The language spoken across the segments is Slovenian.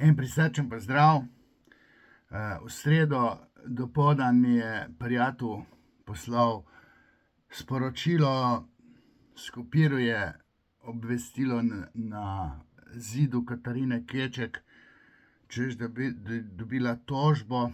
En prisrčen pozdrav. V sredo dopoldan mi je prijatelj poslal sporočilo, skopiral je obvestilo na zidu Katarine Keček, češ da bi dobila tožbo.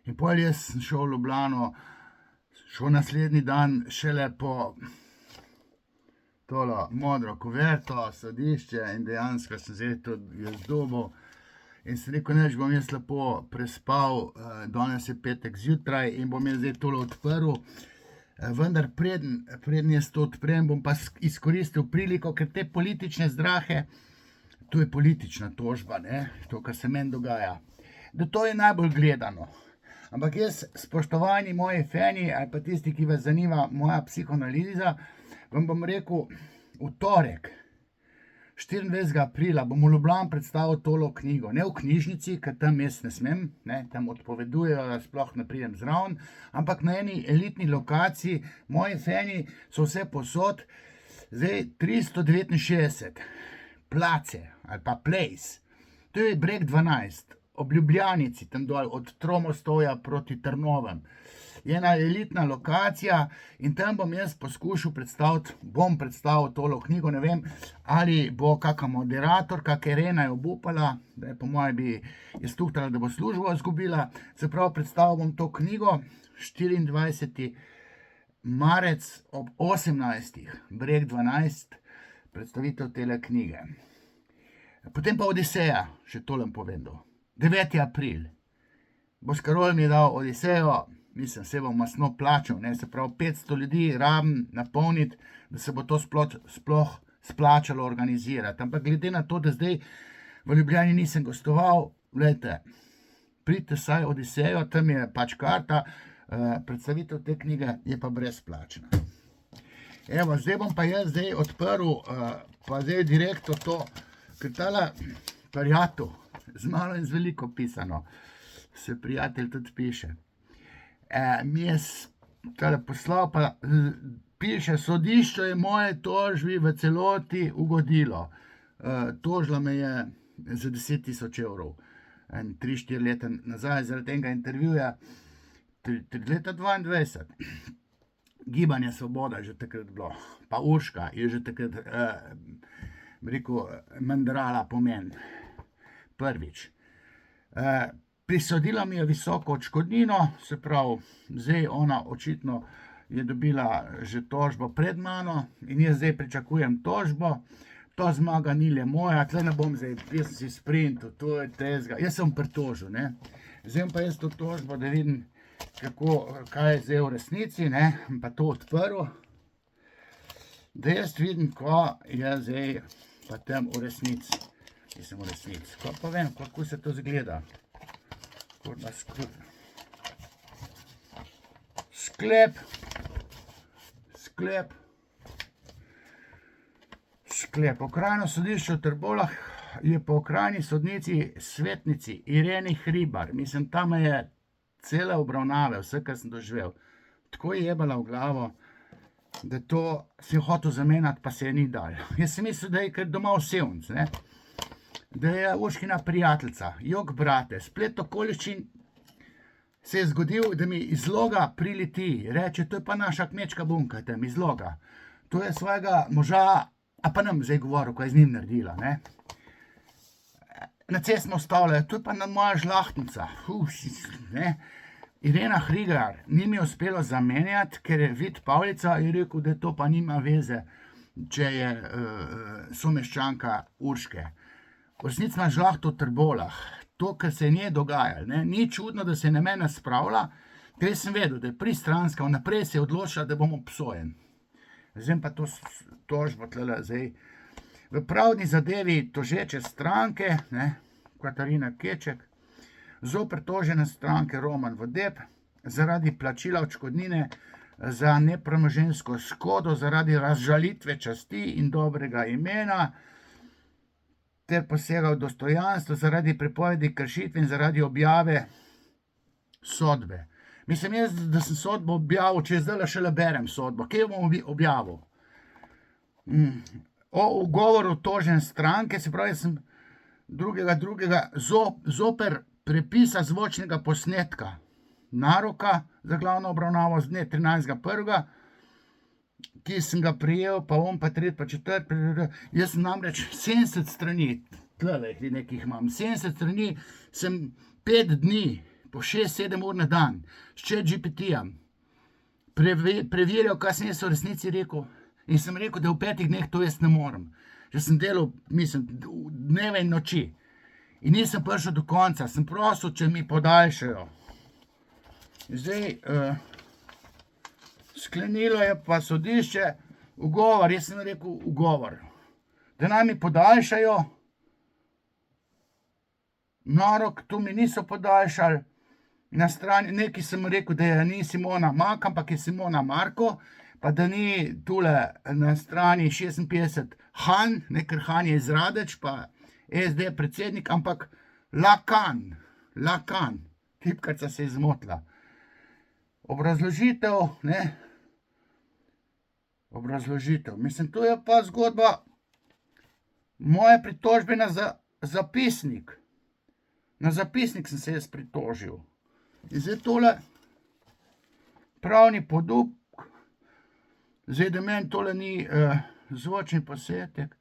In pol jaz sem šel v Ljubljano, šel naslednji dan šele po tolo modro kuverto, sodišče, in dejansko sem zdaj to jaz dobil. In sem rekel, neč bom jaz lepo prespal, danes je petek zjutraj in bom jaz zdaj tole odprl. Vendar preden jaz to odprem, bom pa izkoristil priliko, ker te politične zdrahe, to je politična tožba, ne, to, kar se meni dogaja. Da to je najbolj gledano. Ampak jaz, spoštovani moji fani, ali pa tisti, ki vas zanima moja psihoanaliza, vam bom rekel, v torek, 24. aprila, bom v Ljubljani predstavil tolo knjigo. Ne v knjižnici, ker tam jaz ne smem, ne, tam odpovedujejo, da sploh ne pridem zraven, ampak na eni elitni lokaciji. Moji fani so vse posod, zdaj 369 place ali pa place. To je Breg 12, ob Ljubljanici, tam dol, od Tromostovja proti Trnovem. Je ena elitna lokacija in tam bom jaz poskušal predstavil tolo knjigo. Ne vem, ali bo kakšna moderatorka, ker Irena je obupala, da je po moje bi jaz tuhtala, da bo službo izgubila. Se pravi, predstavil bom to knjigo 24. marec ob 18. Breg 12, predstavitev tele knjige. Potem pa Odiseja, še tole povedal. 9. april. Boscarol mi je dal Odisejo, mislim, se bom masno plačal, ne, se pravi 500 ljudi rabim napolniti, da se bo to sploh splačalo organizirati. Ampak glede na to, da zdaj v Ljubljani nisem gostoval, glejte, pridite saj Odisejo, tam je pač karta, predstavitev te knjige je pa brezplačna. Evo, zdaj bom pa jaz odprl, pa zdaj direktno to, ker tale prijatelj, z malo in z veliko pisano, se prijatelj tudi piše. Mi je tale poslal, pa piše, sodišče je moje tožbi v celoti ugodilo. Tožila me je za 10 000 evrov. 3-4 leta nazaj, zaradi enega intervjuja, leta 22. Gibanje Svoboda je že takrat bilo, pa Urška je že takrat, rekel, mendrala pomen. Prvič. Prisodila mi je visoko odškodnino, se pravi, zdaj ona očitno je dobila že tožbo pred mano in jaz zdaj pričakujem tožbo. To zmaga ni le moja, tle ne bom zdaj, jaz sem si sprintal, to je tezga, jaz sem pritožil, ne. Zdaj pa jaz to tožbo, da vidim, kaj je zdaj v resnici, ne, pa to odprl, da jaz vidim, ko je zdaj pa tam v resnici. Nisem v resnici. Ko pa vem, kako se to zgleda. Sklep. Okrajno sodišče v Trbovljah je po okrajni sodnici svetnici Ireni Hribar, mislim, tam je cele obravnave, vse, kar sem doživel, tako je jebala v glavo, da to si je hotel zamenjati, pa se je ni dal. Jaz sem mislil, da je kar doma vsevnc, ne, da je Urškina prijateljica, jok brate, splet okoliščin se je zgodil, da mi iz Loga prileti, reče, to je pa naša kmečka bunka tam iz Loga. To je svojega moža, a pa nam zdaj govoril, ko je z njim naredila, ne. Na cest smo ustavljali, to je pa moja žlahtnica, ne. Irena Hribar ni mi uspelo zamenjati, ker je Vid Pavlica je rekel, da to pa nima veze, če je someščanka Urške. V resnici ima žlahto v Trbovljah. To, kar se je njej dogajalo, ne, ni čudno, da se je na mene spravila, ker sem vedel, da je pristranska, vnaprej se je odločila, da bom obsojen. Zdaj pa to tožbo tlele zdaj. V pravdni zadevi tožeče stranke, ne, Katarina Keček, zoper tožene stranke Roman Vodeb, zaradi plačila odškodnine za nepremoženjsko škodo, zaradi razžalitve časti in dobrega imena, ter posega v dostojanstvo zaradi prepovedi kršitve in zaradi objave sodbe. Mislim jaz, da sem sodbo objavil, če zdaj šele berem sodbo, kje bom objavil? O ugovoru tožene stranke, se pravi, jaz sem drugega zoper prepisa zvočnega posnetka naroka za glavno obravnavo z dne 13.1., ki sem ga prijel, pa on, pa tret, pa četrt. Jaz sem namreč 70 strani, tlele nekih imam, 70 strani sem 5 dni, po 6-7 ur na dan, s ChatGPT-jem preverjal, kaj sem jaz v resnici rekel, in sem rekel, da v 5 dneh to jaz ne morem. Že sem delal, mislim, dneve in noči. In nisem prišel do konca, sem prosil, če mi podaljšajo. Zdaj, sklenilo je pa sodišče ugovor, jaz sem rekel ugovor, da naj mi podaljšajo narok, tu mi niso podaljšali, na strani, nekaj sem rekel, da ni Simona Mak, ampak je Simona Marko, pa da ni tule na strani 56 Han, ker Han je iz Radeč, pa SD predsednik, ampak Lakan, tipkarca se je zmotila. Obrazložitev, mislim, to je pa zgodba moje pritožbe na zapisnik. Na zapisnik sem se jaz pritožil. In zdaj tole pravni poduk, zdaj da meni tole ni zvočni posnetek.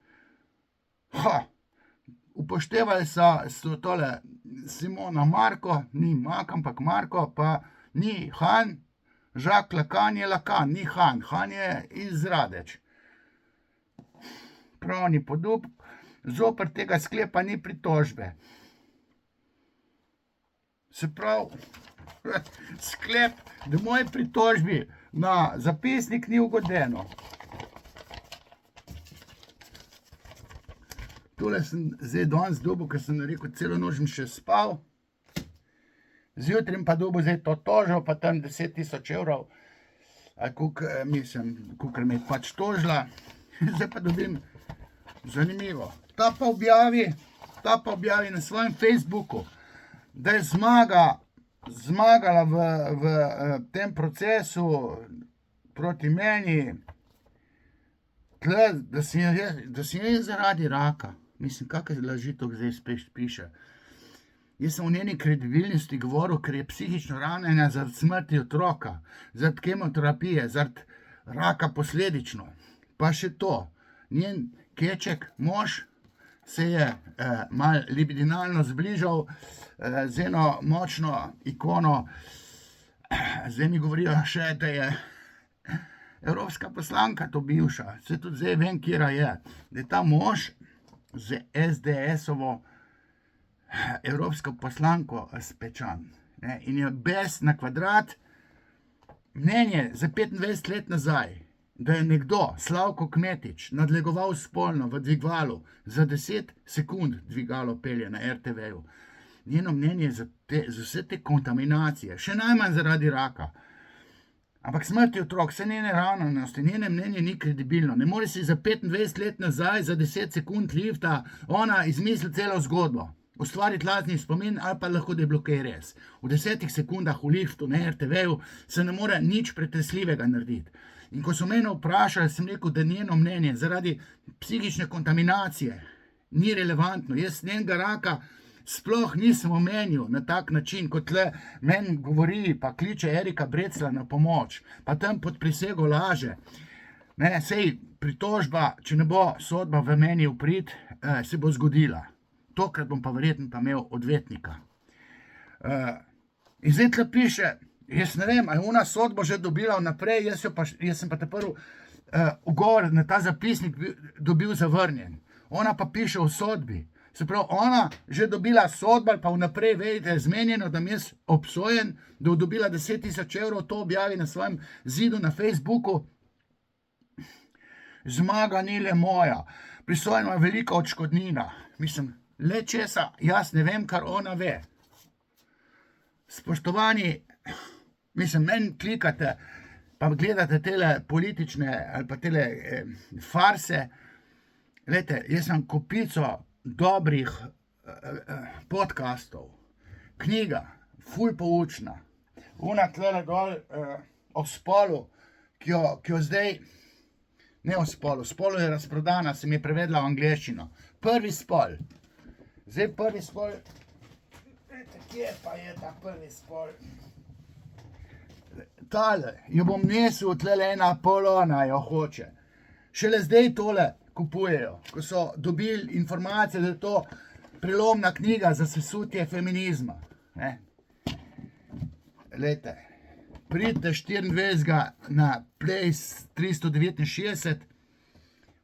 Upoštevali so tole Simona Marko, ni Mak, ampak Marko, pa ni Han, Žak Lakan je Lakan, ni Han, Han je iz Radeč. Pravni poduk, zoper tega sklepa ni pritožbe. Se pravi, sklep, da moji pritožbi na zapisnik ni ugodeno. Tole sem zdaj danes dobil, ker sem rekel, celo noč še spal. Zjutraj pa dobil zdaj to tožbo, pa tam 10 000 evrov, kolikor me je pač tožila. Zdaj pa dobim zanimivo. Ta pa objavi na svojem Facebooku, da je zmagala v tem procesu proti meni, da si je zaradi raka. Mislim, kakaj laži to zdaj spet piše. Jaz sem v njeni kredibilnosti govoril, ker je psihično ranjena zaradi smrti otroka, zaradi kemoterapije, zaradi raka posledično. Pa še to, njen keček, mož, se je malo libidinalno zbližal z eno močno ikono. Zdaj mi govorijo še, da je evropska poslanka to bivša. Se tudi zdaj vem, kjera je. Da je ta mož z SDS-ovo evropsko poslanko spečan. In je bes na kvadrat. Mnenje za 25 let nazaj, da je nekdo, Slavko Kmetič, nadlegoval spolno v dvigvalu, za 10 sekund dvigalo pelje na RTV-ju. Njeno mnenje za vse te kontaminacije, še najmanj zaradi raka. Ampak smrti otrok, vse njene ravnanosti, njene mnenje ni kredibilno. Ne more si za 25 let nazaj, za 10 sekund lifta, ona izmisli celo zgodbo. Ustvariti lažni spomin, ali pa lahko, da je bilo kaj res. V 10 sekundah v liftu na RTV-ju se ne more nič pretresljivega narediti. In ko so mene vprašali, sem rekel, da njeno mnenje zaradi psihične kontaminacije ni relevantno. Jaz njenega raka sploh nisem omenil na tak način, kot tle meni govori, pa kliče Erika Brecla na pomoč, pa tam pod prisego laže. Sej pritožba, če ne bo sodba v meni v prid, se bo zgodila. Tokrat bom pa verjetno pa imel odvetnika. In zdaj tle piše, jaz ne vem, ali je ona sodbo že dobila vnaprej, jaz sem pa te prvi ugovor na ta zapisnik dobil zavrnjen. Ona pa piše v sodbi. Se pravi, ona že dobila sodbo, ali pa vnaprej vedite, zmenjeno, da mi jaz obsojen, da bo dobila 10 000 evrov, to objavi na svojem zidu na Facebooku. Zmaga ni le moja, prisojena je velika odškodnina. Mislim, le česa, jaz ne vem, kar ona ve. Spoštovani, mislim, meni klikate, pa gledate tele politične ali pa tele farse. Glejte, jaz sem kopico dobrih podcastov, knjiga, ful poučna. Una tlele dol o spolu, ki jo zdaj, ne o spolu, spolu je razprodana, se mi je prevedla v angleščino. Prvi spol. Zdaj prvi spol. Kje pa je ta prvi spol? Tale, jo bom nesel, tlele ena Polona jo hoče. Šele zdaj tole kupujejo, ko so dobili informacije, da je to prelomna knjiga za sesutje feminizma. Glejte, pridite 24. na Place 369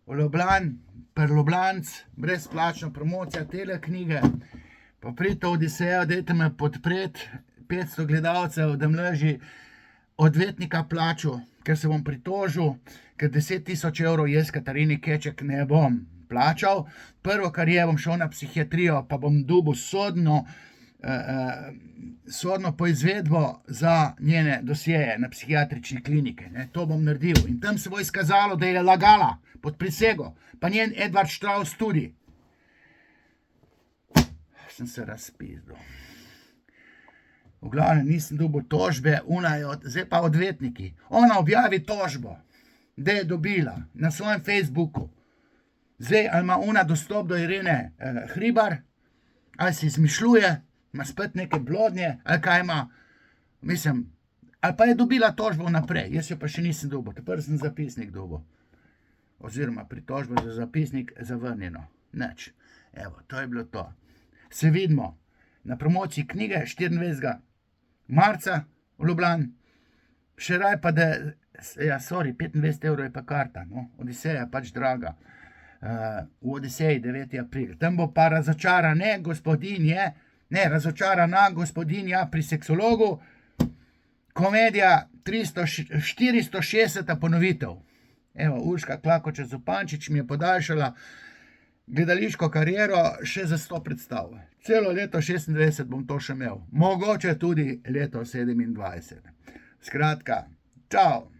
v Ljubljan, per Ljubljanc, brezplačna promocija tele knjige. Pa pridite v Odisejo, dajte me podpreti, 500 gledalcev, da mleži odvetnika plaču, ker se bom pritožil, ker 10 000 evrov jaz Katarini Keček ne bom plačal. Prvo, kar je, bom šel na psihiatrijo, pa bom dobil sodno poizvedbo za njene dosjeje na psihiatrični klinike. To bom naredil. In tam se bo izkazalo, da je lagala pod prisego. Pa njen Edvard Strauss tudi. Sem se razpizdil. V glavnem nisem dobil tožbe, zdaj pa odvetniki. Ona objavi tožbo, da je dobila na svojem Facebooku. Zdaj, ali ima ona dostop do Irene Hribar, ali si izmišljuje, ima spet neke blodnje, ali kaj ima, mislim, ali pa je dobila tožbo vnaprej, jaz jo pa še nisem dobil, teper sem zapisnik dobil, oziroma pritožbo za zapisnik zavrnjeno, nič. Evo, to je bilo to. Se vidimo na promociji knjige 24. marca v Ljubljan, še raj pa da, 25 evrov je pa karta, no, Odiseja je pač draga. V Odiseji 9. april. Tam bo pa razočarana gospodinja pri seksologu, komedija 460. ponovitev. Evo, Urška Klakočar Zupančič mi je podaljšala gledališko kariero še za 100 predstav. Celo leto 26 bom to še imel. Mogoče tudi leto 27. Skratka, čau!